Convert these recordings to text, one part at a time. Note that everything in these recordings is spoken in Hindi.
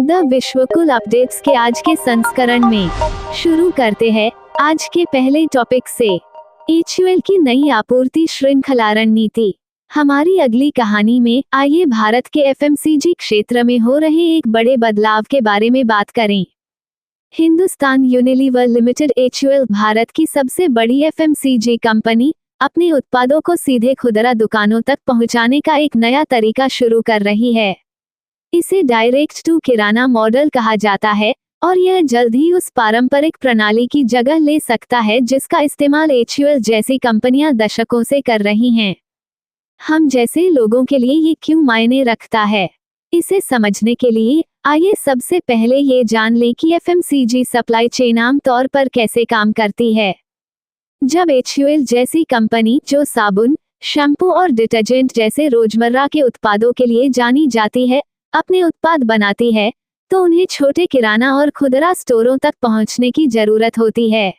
द विश्वकुल अपडेट्स के आज के संस्करण में शुरू करते हैं आज के पहले टॉपिक से। एचयूएल की नई आपूर्ति श्रृंखला रणनीति। हमारी अगली कहानी में आइए भारत के एफएमसीजी क्षेत्र में हो रहे एक बड़े बदलाव के बारे में बात करें। Hindustan Unilever limited HUL Bharat की सबसे बड़ी एफएमसीजी कंपनी अपने उत्पादों को सीधे खुदरा दुकानों तक पहुंचाने का एक नया तरीका शुरू कर रही है। इसे डायरेक्ट टू किराना मॉडल कहा जाता है और यह जल्द ही उस पारंपरिक प्रणाली की जगह ले सकता है जिसका इस्तेमाल एचयूएल जैसी कंपनियां दशकों से कर रही हैं। हम जैसे लोगों के लिए ये क्यों मायने रखता है, इसे समझने के लिए आइए सबसे पहले ये जान लें कि एफएमसीजी सप्लाई चेन आम तौर पर कैसे काम करती है। जब एचयूएल जैसी कंपनी जो साबुन, शैम्पू और डिटर्जेंट जैसे रोजमर्रा के उत्पादों के लिए जानी जाती है अपने उत्पाद बनाती है तो उन्हें छोटे किराना और खुदरा स्टोरों तक पहुंचने की जरूरत होती है।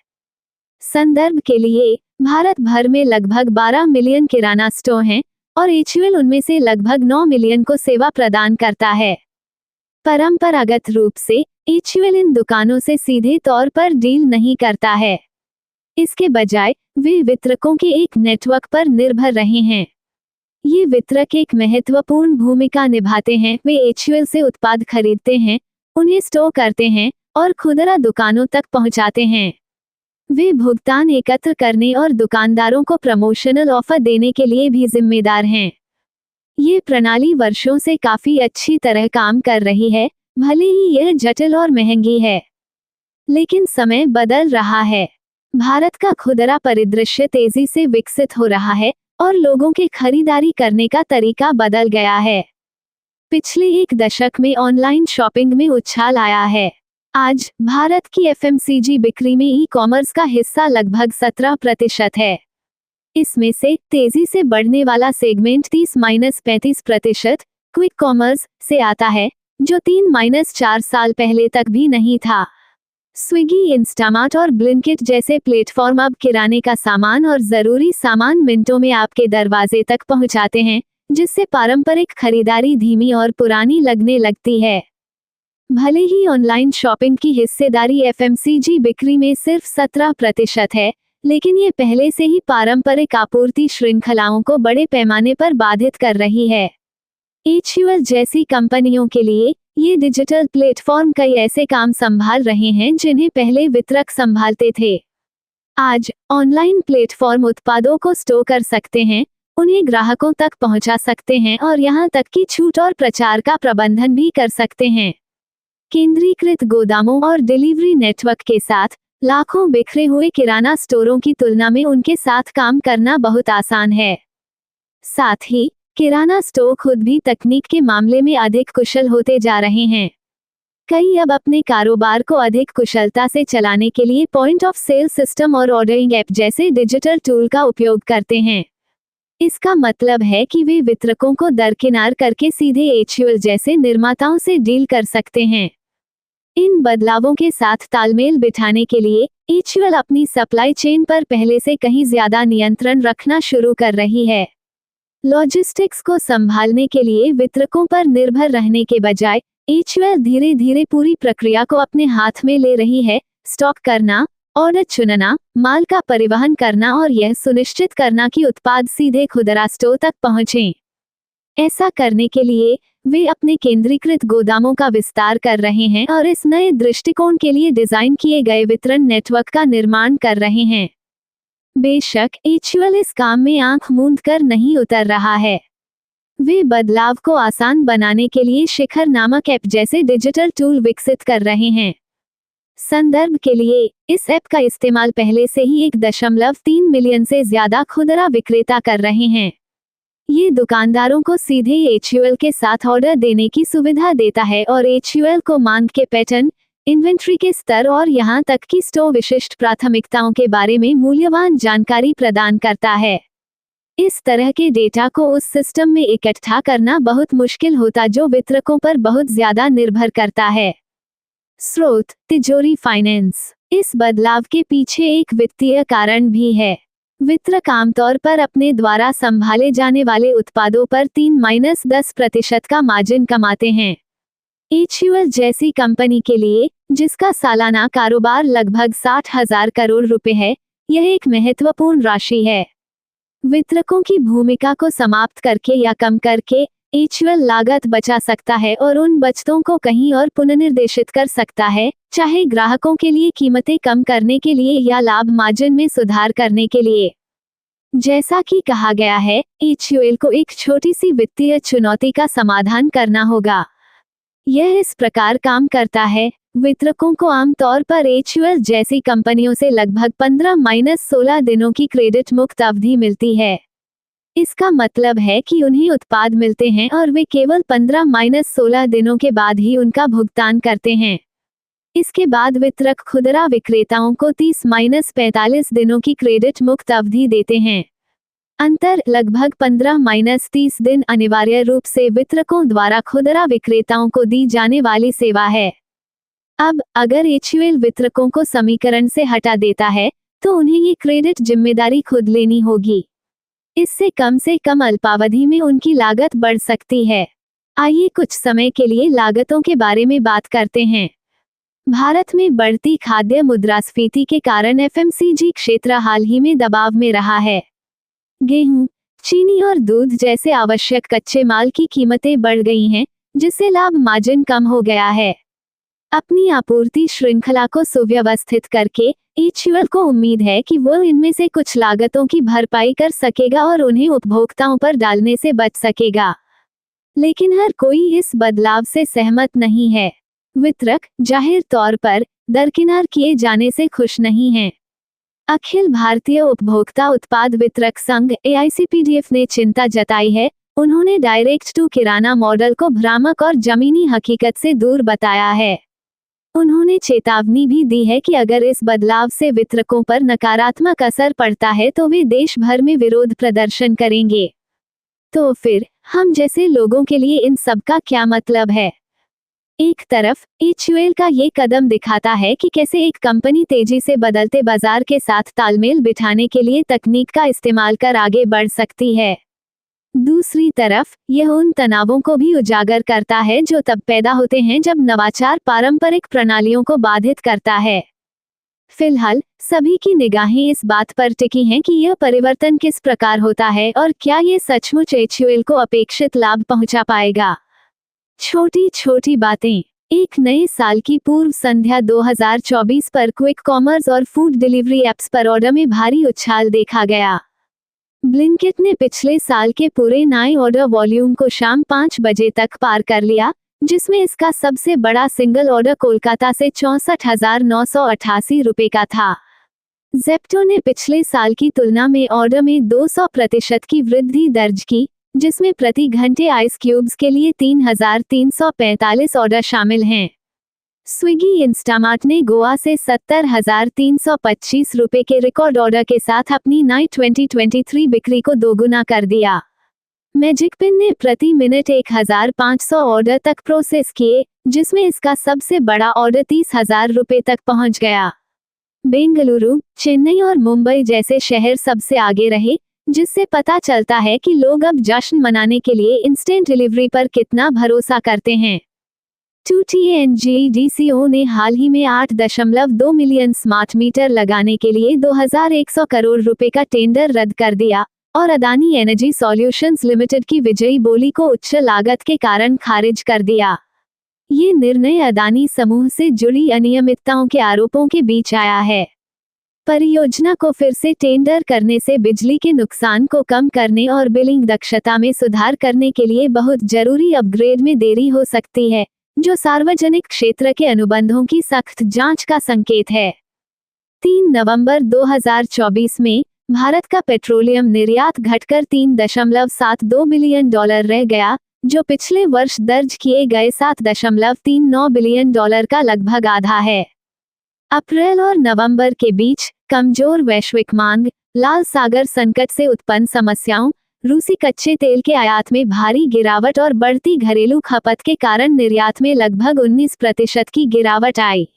संदर्भ के लिए भारत भर में लगभग 12 मिलियन किराना स्टोर हैं और एचयूएल उनमें से लगभग 9 मिलियन को सेवा प्रदान करता है। परंपरागत रूप से एचयूएल इन दुकानों से सीधे तौर पर डील नहीं करता है। इसके बजाय वे वितरकों के एक नेटवर्क पर निर्भर रहे हैं। ये वितरक एक महत्वपूर्ण भूमिका निभाते हैं। वे एचयूएल से उत्पाद खरीदते हैं, उन्हें स्टोर करते हैं और खुदरा दुकानों तक पहुंचाते हैं। वे भुगतान एकत्र करने और दुकानदारों को प्रमोशनल ऑफर देने के लिए भी जिम्मेदार हैं। ये प्रणाली वर्षों से काफी अच्छी तरह काम कर रही है, भले ही यह जटिल और महंगी है। लेकिन समय बदल रहा है। भारत का खुदरा परिदृश्य तेजी से विकसित हो रहा है और लोगों के खरीदारी करने का तरीका बदल गया है। पिछले एक दशक में ऑनलाइन शॉपिंग में उछाल आया है। आज भारत की एफएमसीजी बिक्री में ई कॉमर्स का हिस्सा लगभग 17% है। इसमें से तेजी से बढ़ने वाला सेगमेंट 30-35% क्विक कॉमर्स से आता है, जो 3-4 साल पहले तक भी नहीं था। स्विगी, इंस्टामार्ट और ब्लिंकिट जैसे प्लेटफॉर्म अब किराने का सामान और जरूरी सामान मिनटों में आपके दरवाजे तक पहुंचाते हैं, जिससे पारंपरिक खरीदारी धीमी और पुरानी लगने लगती है। भले ही ऑनलाइन शॉपिंग की हिस्सेदारी एफएमसीजी बिक्री में सिर्फ 17% है, लेकिन ये पहले से ही पारंपरिक आपूर्ति श्रृंखलाओं को बड़े पैमाने पर बाधित कर रही है। एचयूएल जैसी कंपनियों के लिए ये डिजिटल प्लेटफॉर्म कई ऐसे काम संभाल रहे हैं जिन्हें पहले वितरक संभालते थे। आज ऑनलाइन प्लेटफॉर्म उत्पादों को स्टोर कर सकते हैं, उन्हें ग्राहकों तक पहुंचा सकते हैं और यहां तक कि छूट और प्रचार का प्रबंधन भी कर सकते हैं। केंद्रीकृत गोदामों और डिलीवरी नेटवर्क के साथ लाखों बिखरे हुए किराना स्टोरों की तुलना में उनके साथ काम करना बहुत आसान है। साथ ही किराना स्टोर खुद भी तकनीक के मामले में अधिक कुशल होते जा रहे हैं। कई अब अपने कारोबार को अधिक कुशलता से चलाने के लिए पॉइंट ऑफ सेल सिस्टम और ऑर्डरिंग ऐप जैसे डिजिटल टूल का उपयोग करते हैं। इसका मतलब है कि वे वितरकों को दरकिनार करके सीधे एचयूएल जैसे निर्माताओं से डील कर सकते हैं। इन बदलावों के साथ तालमेल बिठाने के लिए एचयूएल अपनी सप्लाई चेन पर पहले से कहीं ज्यादा नियंत्रण रखना शुरू कर रही है। लॉजिस्टिक्स को संभालने के लिए वितरकों पर निर्भर रहने के बजाय एचयूएल धीरे धीरे पूरी प्रक्रिया को अपने हाथ में ले रही है। स्टॉक करना, ऑर्डर चुनना, माल का परिवहन करना और यह सुनिश्चित करना कि उत्पाद सीधे खुदरा स्टोर तक पहुंचें। ऐसा करने के लिए वे अपने केंद्रीकृत गोदामों का विस्तार कर रहे हैं और इस नए दृष्टिकोण के लिए डिजाइन किए गए वितरण नेटवर्क का निर्माण कर रहे हैं। बेशक एचयूएल इस काम में आंख मूंद कर नहीं उतर रहा है। वे बदलाव को आसान बनाने के लिए शिखर नामक ऐप जैसे डिजिटल टूल विकसित कर रहे हैं। संदर्भ के लिए इस ऐप का इस्तेमाल पहले से ही 1.3 मिलियन से ज्यादा खुदरा विक्रेता कर रहे हैं। ये दुकानदारों को सीधे एचयूएल के साथ ऑर्डर देने की सुविधा देता है और एचयूएल को मांग के पैटर्न, इन्वेंट्री के स्तर और यहां तक कि स्टोर विशिष्ट प्राथमिकताओं के बारे में मूल्यवान जानकारी प्रदान करता है। इस तरह के डेटा को उस सिस्टम में इकट्ठा करना बहुत मुश्किल होता जो वितरकों पर बहुत ज्यादा निर्भर करता है। स्रोत: तिजोरी फाइनेंस। इस बदलाव के पीछे एक वित्तीय कारण भी है। वितरक आमतौर पर अपने द्वारा संभाले जाने वाले उत्पादों पर 3-10% का मार्जिन कमाते हैं। HUL जैसी कंपनी के लिए, जिसका सालाना कारोबार लगभग 60,000 करोड़ रुपए है, यह एक महत्वपूर्ण राशि है। वितरकों की भूमिका को समाप्त करके या कम करके HUL लागत बचा सकता है और उन बचतों को कहीं और पुनर्निर्देशित कर सकता है, चाहे ग्राहकों के लिए कीमतें कम करने के लिए या लाभ मार्जिन में सुधार करने के लिए। जैसा कि कहा गया है, HUL को एक छोटी सी वित्तीय चुनौती का समाधान करना होगा। यह इस प्रकार काम करता है, वितरकों को आमतौर पर HUL जैसी कंपनियों से लगभग 15-16 दिनों की क्रेडिट मुक्त अवधि मिलती है। इसका मतलब है कि उन्हें उत्पाद मिलते हैं और वे केवल 15-16 दिनों के बाद ही उनका भुगतान करते हैं। इसके बाद वितरक खुदरा विक्रेताओं को 30-45 दिनों की क्रेडिट मुक्त अवधि देते हैं। अंतर लगभग 15-30 दिन अनिवार्य रूप से वितरकों द्वारा खुदरा विक्रेताओं को दी जाने वाली सेवा है। अब अगर HUL वितरकों को समीकरण से हटा देता है, तो उन्हें ये क्रेडिट जिम्मेदारी खुद लेनी होगी। इससे कम अल्पावधि में उनकी लागत बढ़ सकती है। आइए कुछ समय के लिए लागतों के बारे में बात करते हैं। भारत में बढ़ती खाद्य मुद्रास्फीति के कारण FMCG क्षेत्र हाल ही में दबाव में रहा है। गेहूं, चीनी और दूध जैसे आवश्यक कच्चे माल की कीमतें बढ़ गई हैं, जिससे लाभ मार्जिन कम हो गया है। अपनी आपूर्ति श्रृंखला को सुव्यवस्थित करके HUL को उम्मीद है कि वो इनमें से कुछ लागतों की भरपाई कर सकेगा और उन्हें उपभोक्ताओं पर डालने से बच सकेगा। लेकिन हर कोई इस बदलाव से सहमत नहीं है। वितरक जाहिर तौर पर दरकिनार किए जाने से खुश नहीं हैं। अखिल भारतीय उपभोक्ता उत्पाद वितरक संघ AICPDF ने चिंता जताई है। उन्होंने डायरेक्ट टू किराना मॉडल को भ्रामक और जमीनी हकीकत से दूर बताया है। उन्होंने चेतावनी भी दी है कि अगर इस बदलाव से वितरकों पर नकारात्मक असर पड़ता है तो वे देश भर में विरोध प्रदर्शन करेंगे। तो फिर हम जैसे लोगों के लिए इन सब का क्या मतलब है? एक तरफ HUL का ये कदम दिखाता है कि कैसे एक कंपनी तेजी से बदलते बाजार के साथ तालमेल बिठाने के लिए तकनीक का इस्तेमाल कर आगे बढ़ सकती है। दूसरी तरफ यह उन तनावों को भी उजागर करता है जो तब पैदा होते हैं जब नवाचार पारंपरिक प्रणालियों को बाधित करता है। फिलहाल सभी की निगाहें इस बात पर टिकी हैं कि यह परिवर्तन किस प्रकार होता है और क्या ये सचमुच HUL को अपेक्षित लाभ पहुंचा पाएगा। छोटी छोटी बातें। एक नए साल की पूर्व संध्या 2024 पर क्विक कॉमर्स और फूड डिलीवरी एप्स पर ऑर्डर में भारी उछाल देखा गया। ब्लिंकिट ने पिछले साल के पूरे नए ऑर्डर वॉल्यूम को शाम 5 बजे तक पार कर लिया, जिसमें इसका सबसे बड़ा सिंगल ऑर्डर कोलकाता से 64,988 रुपए का था। ज़ेप्टो ने पिछले साल की तुलना में ऑर्डर में 200% की वृद्धि दर्ज की, जिसमें प्रति घंटे आइस क्यूब्स के लिए 3,345 ऑर्डर शामिल हैं। स्विगी इंस्टामार्ट ने गोवा से 70,325 रुपए के रिकॉर्ड ऑर्डर के साथ अपनी नई 2023 बिक्री को दोगुना कर दिया। मैजिक पिन ने प्रति मिनट 1,500 ऑर्डर तक प्रोसेस किए, जिसमें इसका सबसे बड़ा ऑर्डर 30,000 रुपए तक पहुंच गया। बेंगलुरु, चेन्नई और मुंबई जैसे शहर सबसे आगे रहे, जिससे पता चलता है कि लोग अब जश्न मनाने के लिए इंस्टेंट डिलीवरी पर कितना भरोसा करते हैं। 2TNGDCO ने हाल ही में 8.2 मिलियन स्मार्ट मीटर लगाने के लिए 2,100 करोड़ रुपए का टेंडर रद्द कर दिया और अदानी एनर्जी सॉल्यूशंस लिमिटेड की विजयी बोली को उच्च लागत के कारण खारिज कर दिया। ये निर्णय अदानी समूह से जुड़ी अनियमितताओं के आरोपों के बीच आया है। परियोजना को फिर से टेंडर करने से बिजली के नुकसान को कम करने और बिलिंग दक्षता में सुधार करने के लिए बहुत जरूरी अपग्रेड में देरी हो सकती है, जो सार्वजनिक क्षेत्र के अनुबंधों की सख्त जांच का संकेत है। 3 नवंबर 2024 में भारत का पेट्रोलियम निर्यात घटकर $3.72 बिलियन रह गया, जो पिछले वर्ष दर्ज किए गए $7.39 बिलियन का लगभग आधा है। अप्रैल और नवंबर के बीच कमजोर वैश्विक मांग, लाल सागर संकट से उत्पन्न समस्याओं, रूसी कच्चे तेल के आयात में भारी गिरावट और बढ़ती घरेलू खपत के कारण निर्यात में लगभग 19% की गिरावट आई।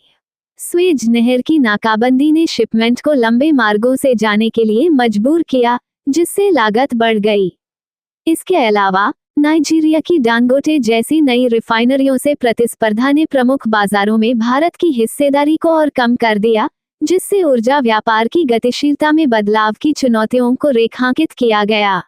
स्वेज नहर की नाकाबंदी ने शिपमेंट को लंबे मार्गों से जाने के लिए मजबूर किया, जिससे लागत बढ़ गई। इसके अलावा नाइजीरिया की डांगोटे जैसी नई रिफाइनरियों से प्रतिस्पर्धा ने प्रमुख बाजारों में भारत की हिस्सेदारी को और कम कर दिया, जिससे ऊर्जा व्यापार की गतिशीलता में बदलाव की चुनौतियों को रेखांकित किया गया।